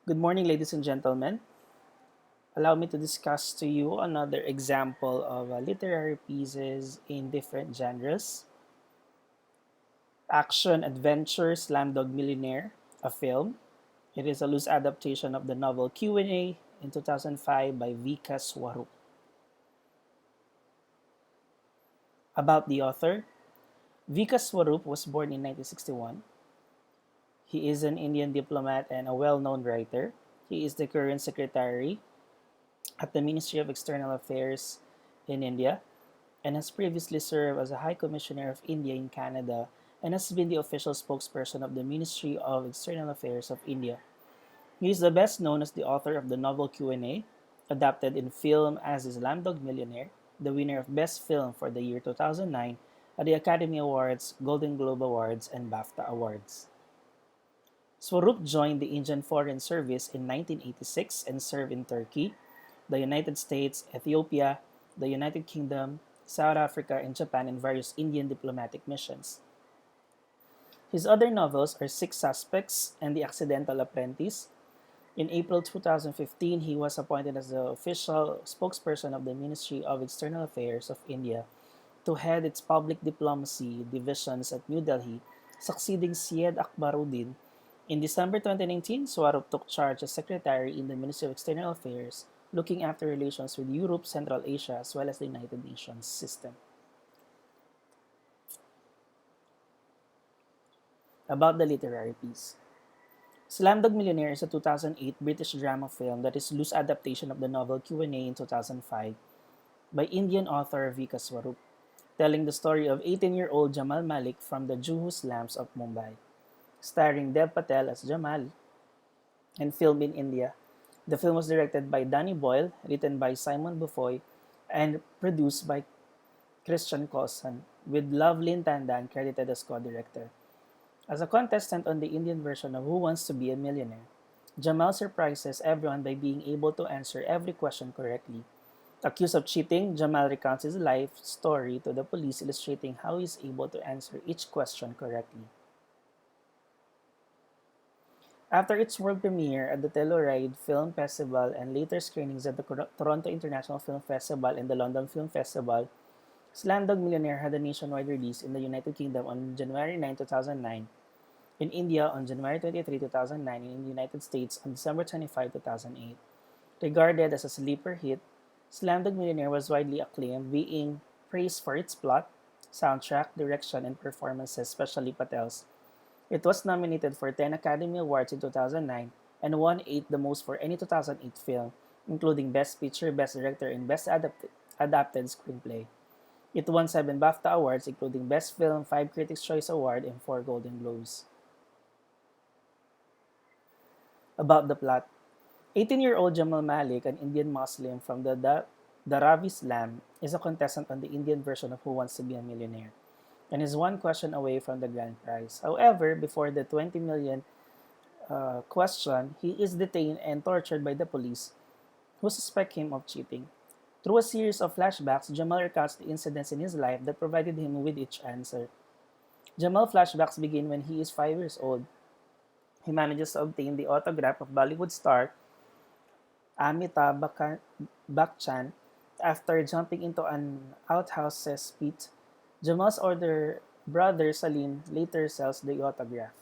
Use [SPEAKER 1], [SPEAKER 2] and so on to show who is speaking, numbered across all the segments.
[SPEAKER 1] Good morning, ladies and gentlemen. Allow me to discuss to you another example of literary pieces in different genres. Action Adventure Slumdog Millionaire, a film. It is a loose adaptation of the novel Q&A in 2005 by Vika Swarup. About the author, Vika Swarup was born in 1961. He is an Indian diplomat and a well-known writer. He is the current secretary at the Ministry of External Affairs in India and has previously served as a High Commissioner of India in Canada and has been the official spokesperson of the Ministry of External Affairs of India. He is the best known as the author of the novel Q&A, adapted in film as the Slumdog Millionaire, the winner of Best Film for the year 2009 at the Academy Awards, Golden Globe Awards, and BAFTA Awards. Swarup joined the Indian Foreign Service in 1986 and served in Turkey, the United States, Ethiopia, the United Kingdom, South Africa, and Japan in various Indian diplomatic missions. His other novels are Six Suspects and The Accidental Apprentice. In April 2015, he was appointed as the official spokesperson of the Ministry of External Affairs of India to head its public diplomacy divisions at New Delhi, succeeding Syed Akbaruddin. In December 2019, Swarup took charge as secretary in the Ministry of External Affairs, looking after relations with Europe, Central Asia, as well as the United Nations system. About the literary piece. Slumdog Millionaire is a 2008 British drama film that is loose adaptation of the novel Q&A in 2005 by Indian author Vika Swarup, telling the story of 18-year-old Jamal Malik from the Juhu slums of Mumbai. Starring Dev Patel as Jamal and filmed in India. The film was directed by Danny Boyle, written by Simon Bufoy, and produced by Christian Coulson, with Lovelyn Tandan credited as co-director. As a contestant on the Indian version of Who Wants to Be a Millionaire, Jamal surprises everyone by being able to answer every question correctly. Accused of cheating, Jamal recounts his life story to the police, illustrating how he is able to answer each question correctly. After its world premiere at the Telluride Film Festival and later screenings at the Toronto International Film Festival and the London Film Festival, Slumdog Millionaire had a nationwide release in the United Kingdom on January 9, 2009, in India on January 23, 2009, and in the United States on December 25, 2008. Regarded as a sleeper hit, Slumdog Millionaire was widely acclaimed, being praised for its plot, soundtrack, direction, and performances, especially Patel's. It was nominated for 10 Academy Awards in 2009 and won 8, the most for any 2008 film, including Best Picture, Best Director, and Best Adapted Screenplay. It won 7 BAFTA Awards, including Best Film, 5 Critics' Choice Award, and 4 Golden Globes. About the plot. 18-year-old Jamal Malik, an Indian Muslim from the Dharavi slum, is a contestant on the Indian version of Who Wants to Be a Millionaire and is one question away from the grand prize. However, before the 20 million question, he is detained and tortured by the police, who suspect him of cheating. Through a series of flashbacks, Jamal recounts the incidents in his life that provided him with each answer. Jamal flashbacks begin when he is 5 years old. He manages to obtain the autograph of Bollywood star Amitabh Bachchan after jumping into an outhouse cesspit. Jamal's older brother Salim later sells the autograph.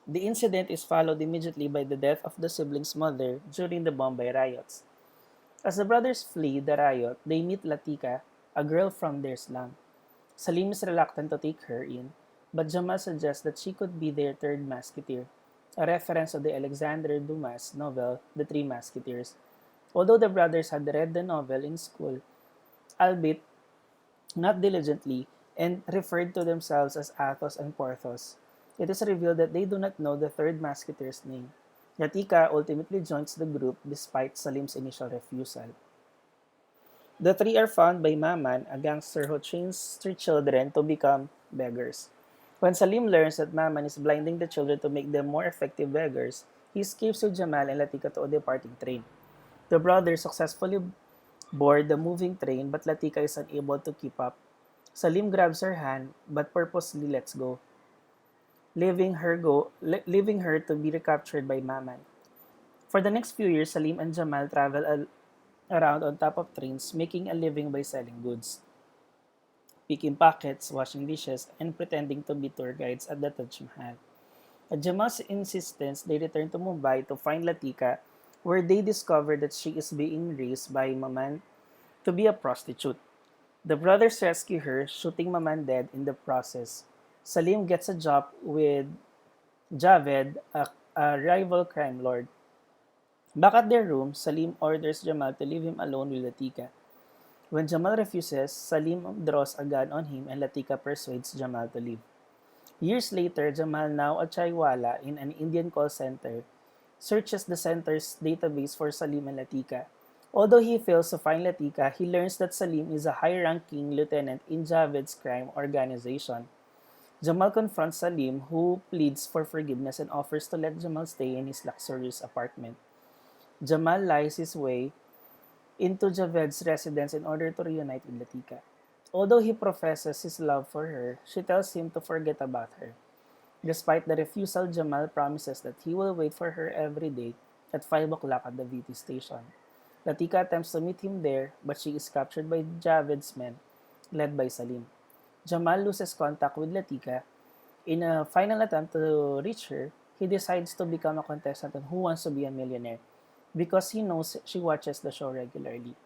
[SPEAKER 1] The incident is followed immediately by the death of the siblings' mother during the Bombay riots. As the brothers flee the riot, they meet Latika, a girl from their slum. Salim is reluctant to take her in, but Jamal suggests that she could be their third musketeer, a reference to the Alexandre Dumas novel The Three Musketeers. Although the brothers had read the novel in school, albeit not diligently, and referred to themselves as Athos and Porthos, it is revealed that they do not know the third musketeer's name. Yatika ultimately joins the group despite Salim's initial refusal. The three are found by Maman, a gangster who trains three children to become beggars. When Salim learns that Maman is blinding the children to make them more effective beggars, he escapes with Jamal and Latika to a departing train. The brothers successfully board the moving train, but Latika is unable to keep up. Salim grabs her hand but purposely lets go, leaving her to be recaptured by Maman. For the next few years, Salim and Jamal travel around on top of trains, making a living by selling goods, picking pockets, washing dishes, and pretending to be tour guides at the Taj Mahal. At Jamal's insistence, they return to Mumbai to find Latika, where they discover that she is being raised by Maman to be a prostitute. The brothers rescue her, shooting Maman dead in the process. Salim gets a job with Javed, a rival crime lord. Back at their room, Salim orders Jamal to leave him alone with Latika. When Jamal refuses, Salim draws a gun on him and Latika persuades Jamal to leave. Years later, Jamal, now a chaiwala in an Indian call center, searches the center's database for Salim and Latika. Although he fails to find Latika, he learns that Salim is a high-ranking lieutenant in Javed's crime organization. Jamal confronts Salim, who pleads for forgiveness and offers to let Jamal stay in his luxurious apartment. Jamal lies his way into Javed's residence in order to reunite with Latika. Although he professes his love for her, she tells him to forget about her. Despite the refusal, Jamal promises that he will wait for her every day at 5 o'clock at the VT station. Latika attempts to meet him there, but she is captured by Javed's men, led by Salim. Jamal loses contact with Latika. In a final attempt to reach her, he decides to become a contestant on Who Wants to Be a Millionaire because he knows she watches the show regularly.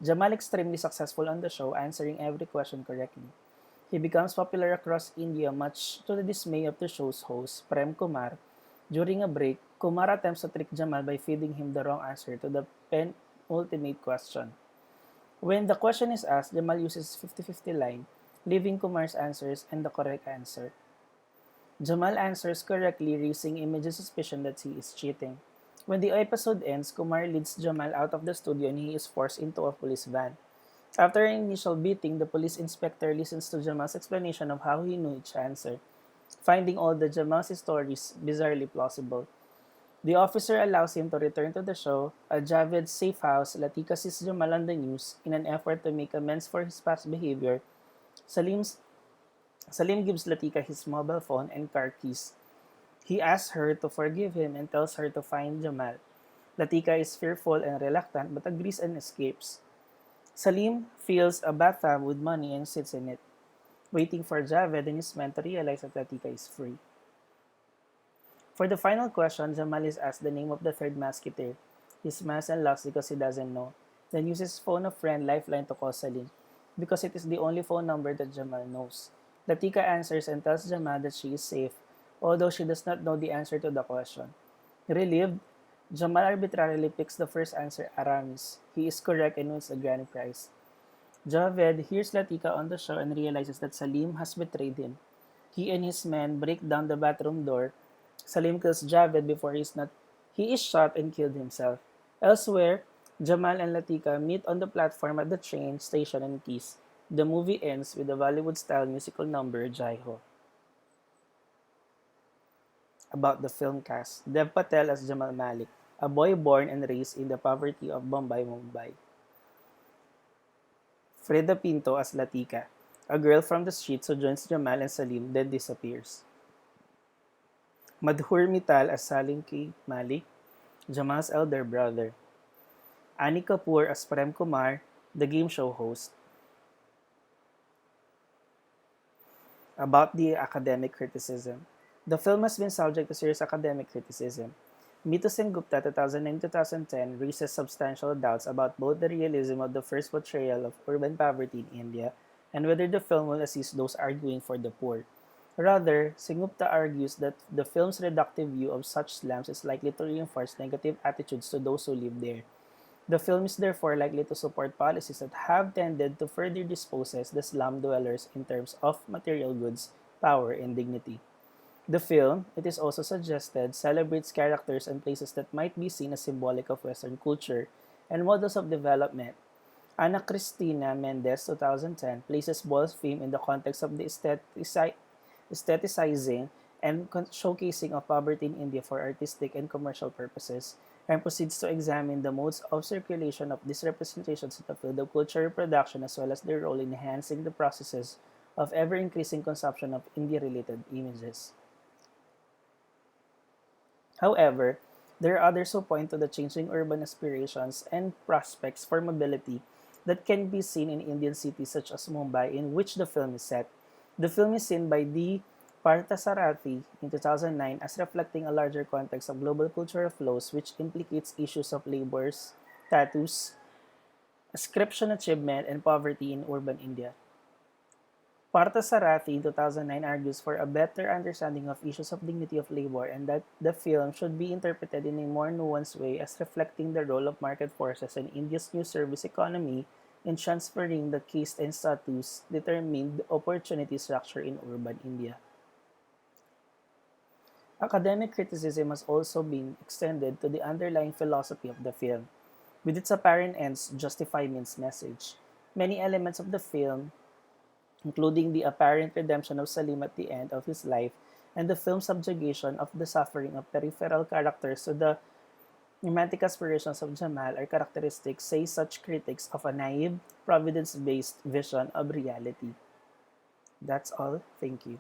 [SPEAKER 1] Jamal extremely successful on the show, answering every question correctly. He becomes popular across India, much to the dismay of the show's host, Prem Kumar. During a break, Kumar attempts to trick Jamal by feeding him the wrong answer to the penultimate question. When the question is asked, Jamal uses 50-50 line, leaving Kumar's answers and the correct answer. Jamal answers correctly, raising immediate suspicion that he is cheating. When the episode ends, Kumar leads Jamal out of the studio and he is forced into a police van. After an initial beating, the police inspector listens to Jamal's explanation of how he knew each answer, finding all the Jamal's stories bizarrely plausible. The officer allows him to return to the show. At Javed's safe house, Latika sees Jamal on the news. In an effort to make amends for his past behavior, Salim's, Salim gives Latika his mobile phone and car keys. He asks her to forgive him and tells her to find Jamal. Latika is fearful and reluctant but agrees and escapes. Salim fills a bathtub with money and sits in it, waiting for Javed and his men to realize that Latika is free. For the final question, Jamal is asked the name of the third musketeer. He smiles and laughs because he doesn't know, then uses phone of friend Lifeline to call Salim, because it is the only phone number that Jamal knows. Latika answers and tells Jamal that she is safe, although she does not know the answer to the question. Relieved, Jamal arbitrarily picks the first answer, Aramis. He is correct and wins a grand prize. Javed hears Latika on the show and realizes that Salim has betrayed him. He and his men break down the bathroom door. Salim kills Javed before he is shot and killed himself. Elsewhere, Jamal and Latika meet on the platform at the train station and kiss. The movie ends with a Bollywood-style musical number, Jai Ho. About the film cast, Dev Patel as Jamal Malik, a boy born and raised in the poverty of Bombay, Mumbai. Freda Pinto as Latika, a girl from the streets who joins Jamal and Salim then disappears. Madhur Mittal as Salim K. Malik, Jamal's elder brother. Ani Kapoor as Prem Kumar, the game show host. About the academic criticism. The film has been subject to serious academic criticism. Mito Gupta 2009-2010 raises substantial doubts about both the realism of the first portrayal of urban poverty in India and whether the film will assist those arguing for the poor. Rather, Sengupta argues that the film's reductive view of such slums is likely to reinforce negative attitudes to those who live there. The film is therefore likely to support policies that have tended to further dispose the slum dwellers in terms of material goods, power, and dignity. The film, it is also suggested, celebrates characters and places that might be seen as symbolic of Western culture and models of development. Ana Cristina Mendez, 2010, places ball's fame in the context of the aestheticizing and showcasing of poverty in India for artistic and commercial purposes, and proceeds to examine the modes of circulation of these representations in the field of cultural production as well as their role in enhancing the processes of ever-increasing consumption of India-related images. However, There are others who point to the changing urban aspirations and prospects for mobility that can be seen in Indian cities such as Mumbai, in which the film is set. The film is seen by D. Parthasarathi in 2009 as reflecting a larger context of global cultural flows which implicates issues of labor's status, ascription achievement, and poverty in urban India. Parthasarathi in 2009 argues for a better understanding of issues of dignity of labor and that the film should be interpreted in a more nuanced way as reflecting the role of market forces in India's new service economy in transferring the caste and status determined opportunity structure in urban India. Academic criticism has also been extended to the underlying philosophy of the film, with its apparent ends justify means message. Many elements of the film, including the apparent redemption of Salim at the end of his life and the film's subjugation of the suffering of peripheral characters to the romantic aspirations of Jamal, are characteristics, say such critics, of a naive, providence based vision of reality. That's all. Thank you.